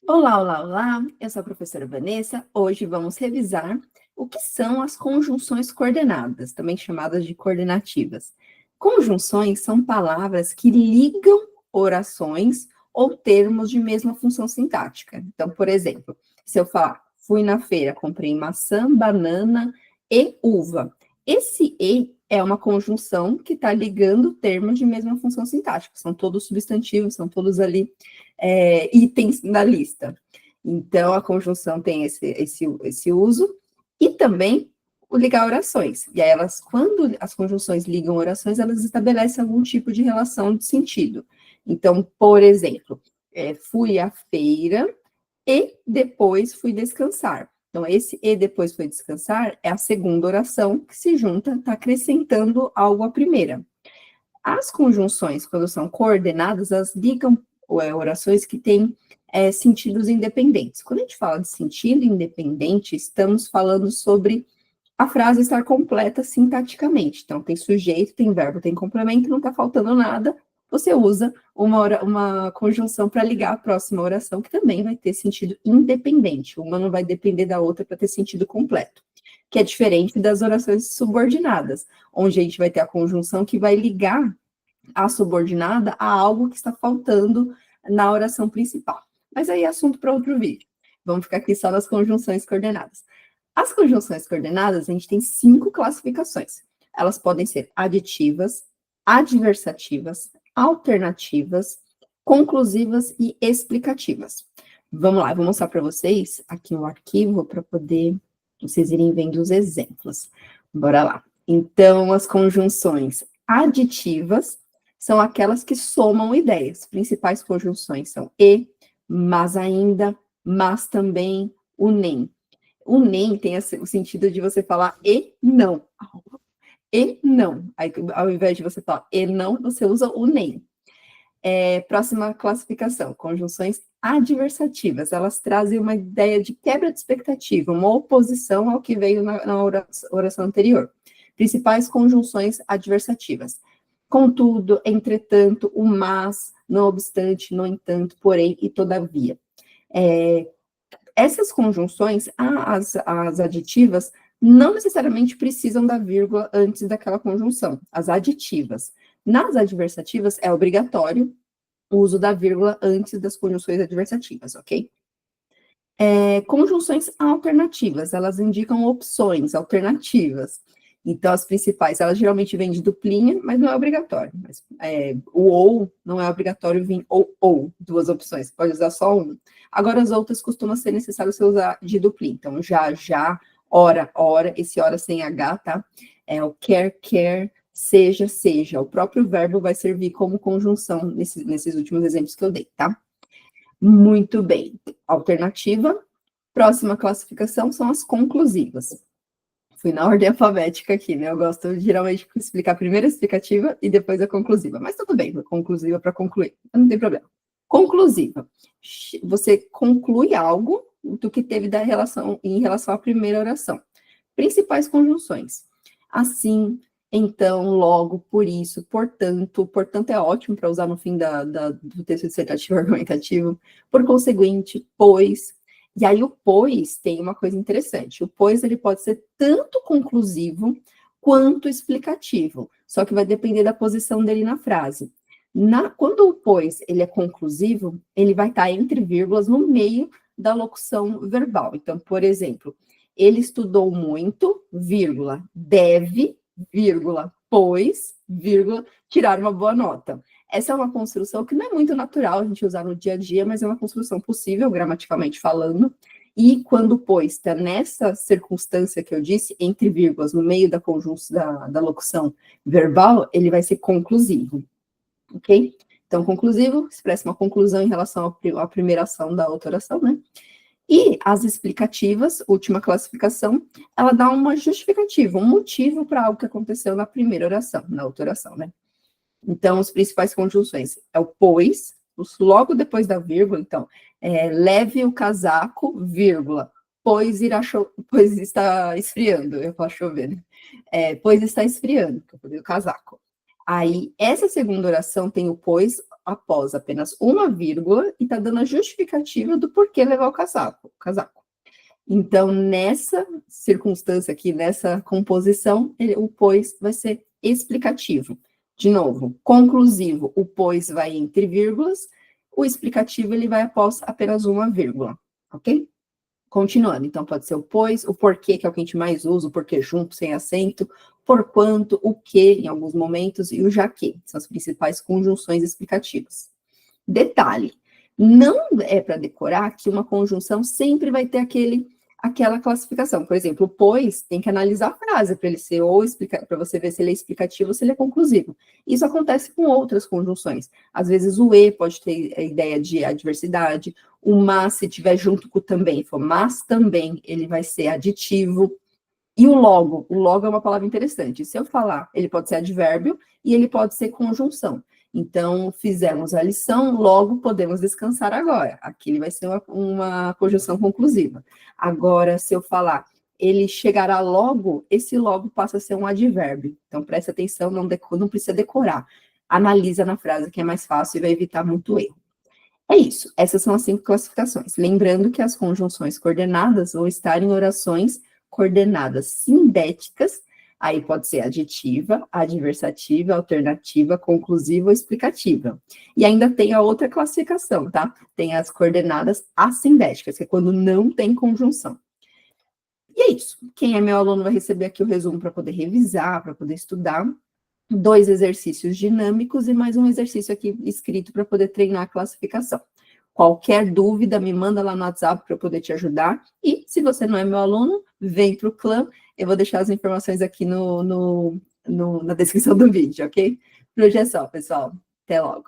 Olá, olá, olá! Eu sou a professora Vanessa. Hoje vamos revisar o que são as conjunções coordenadas, também chamadas de coordenativas. Conjunções são palavras que ligam orações ou termos de mesma função sintática. Então, por exemplo, se eu falar, fui na feira, comprei maçã, banana e uva. Esse "e" é uma conjunção que está ligando termos de mesma função sintática. São todos substantivos, são todos ali itens na lista. Então, a conjunção tem esse uso, e também o ligar orações. E aí, quando as conjunções ligam orações, elas estabelecem algum tipo de relação de sentido. Então, por exemplo, fui à feira e depois fui descansar. Então, esse "e depois fui descansar" é a segunda oração que se junta, está acrescentando algo à primeira. As conjunções, quando são coordenadas, elas ligam orações que têm sentidos independentes. Quando a gente fala de sentido independente, estamos falando sobre a frase estar completa sintaticamente. Então, tem sujeito, tem verbo, tem complemento, não está faltando nada. Você usa uma conjunção para ligar a próxima oração, que também vai ter sentido independente. Uma não vai depender da outra para ter sentido completo, que é diferente das orações subordinadas, onde a gente vai ter a conjunção que vai ligar a subordinada a algo que está faltando na oração principal. Mas aí é assunto para outro vídeo. Vamos ficar aqui só nas conjunções coordenadas. As conjunções coordenadas, a gente tem 5 classificações. Elas podem ser aditivas, adversativas, alternativas, conclusivas e explicativas. Vamos lá, eu vou mostrar para vocês aqui um arquivo para poder vocês irem vendo os exemplos. Bora lá. Então, as conjunções aditivas são aquelas que somam ideias. Principais conjunções são e, mas ainda, mas também, o nem. O nem tem o sentido de você falar e não. E não. Aí, ao invés de você falar e não, você usa o nem. Próxima classificação, conjunções adversativas. Elas trazem uma ideia de quebra de expectativa, uma oposição ao que veio na oração anterior. Principais conjunções adversativas. Contudo, entretanto, o mas, não obstante, no entanto, porém e todavia. Essas conjunções, as aditivas, não necessariamente precisam da vírgula antes daquela conjunção, as aditivas. Nas adversativas, é obrigatório o uso da vírgula antes das conjunções adversativas, ok? Conjunções alternativas, elas indicam opções, alternativas. Então, as principais, elas geralmente vêm de duplinha, mas não é obrigatório. Mas, o ou não é obrigatório vir ou, duas opções, pode usar só uma. Agora, as outras costumam ser necessário você usar de duplinha. Então, já, ora, esse ora sem H, tá? O quer, seja. O próprio verbo vai servir como conjunção nesses últimos exemplos que eu dei, tá? Muito bem. Alternativa. Próxima classificação são as conclusivas. Fui na ordem alfabética aqui, né? Eu gosto geralmente de explicar primeiro a explicativa e depois a conclusiva. Mas tudo bem, conclusiva para concluir, não tem problema. Conclusiva. Você conclui algo do que teve em relação à primeira oração. Principais conjunções. Assim, então, logo, por isso, portanto. Portanto é ótimo para usar no fim do texto dissertativo argumentativo. Por conseguinte, pois. E aí o pois tem uma coisa interessante. O pois ele pode ser tanto conclusivo quanto explicativo. Só que vai depender da posição dele na frase. Quando o pois ele é conclusivo, ele vai estar entre vírgulas no meio da locução verbal. Então, por exemplo, ele estudou muito, vírgula, deve, vírgula, pois, vírgula, tirar uma boa nota. Essa é uma construção que não é muito natural a gente usar no dia a dia, mas é uma construção possível, gramaticalmente falando. E quando pois está nessa circunstância que eu disse, entre vírgulas, no meio da conjunção da locução verbal, ele vai ser conclusivo. Ok? Então, conclusivo, expressa uma conclusão em relação à primeira ação da outra oração, né? E as explicativas, última classificação, ela dá uma justificativa, um motivo para algo que aconteceu na primeira oração, na outra oração, né? Então, as principais conjunções é o pois, logo depois da vírgula, então, leve o casaco, vírgula, pois está esfriando, eu posso chover, né? Pois está esfriando, que eu falei o casaco. Aí, essa segunda oração tem o pois, após apenas uma vírgula e está dando a justificativa do porquê levar o casaco. Então, nessa circunstância aqui, nessa composição, o pois vai ser explicativo. De novo, conclusivo, o pois vai entre vírgulas, o explicativo ele vai após apenas uma vírgula, ok? Continuando, então pode ser o pois, o porquê, que é o que a gente mais usa, o porquê junto, sem acento, por quanto, o que, em alguns momentos, e o já que, são as principais conjunções explicativas. Detalhe, não é para decorar que uma conjunção sempre vai ter aquela classificação. Por exemplo, o pois tem que analisar a frase para ele ser para você ver se ele é explicativo ou se ele é conclusivo. Isso acontece com outras conjunções. Às vezes o e pode ter a ideia de adversidade, o mas, se tiver junto com o também, for mas também, ele vai ser aditivo. E o logo é uma palavra interessante. Se eu falar, ele pode ser advérbio e ele pode ser conjunção. Então, fizemos a lição, logo podemos descansar agora. Aqui ele vai ser uma conjunção conclusiva. Agora, se eu falar, ele chegará logo, esse logo passa a ser um advérbio. Então, presta atenção, não precisa decorar. Analisa na frase, que é mais fácil e vai evitar muito erro. É isso, essas são as 5 classificações. Lembrando que as conjunções coordenadas vão estar em orações coordenadas sindéticas, aí pode ser aditiva, adversativa, alternativa, conclusiva ou explicativa. E ainda tem a outra classificação, tá? Tem as coordenadas assindéticas, que é quando não tem conjunção. E é isso. Quem é meu aluno vai receber aqui o resumo para poder revisar, para poder estudar. 2 exercícios dinâmicos e mais um exercício aqui escrito para poder treinar a classificação. Qualquer dúvida, me manda lá no WhatsApp para eu poder te ajudar. E se você não é meu aluno, vem para o clã. Eu vou deixar as informações aqui na descrição do vídeo, ok? Por hoje é só, pessoal. Até logo.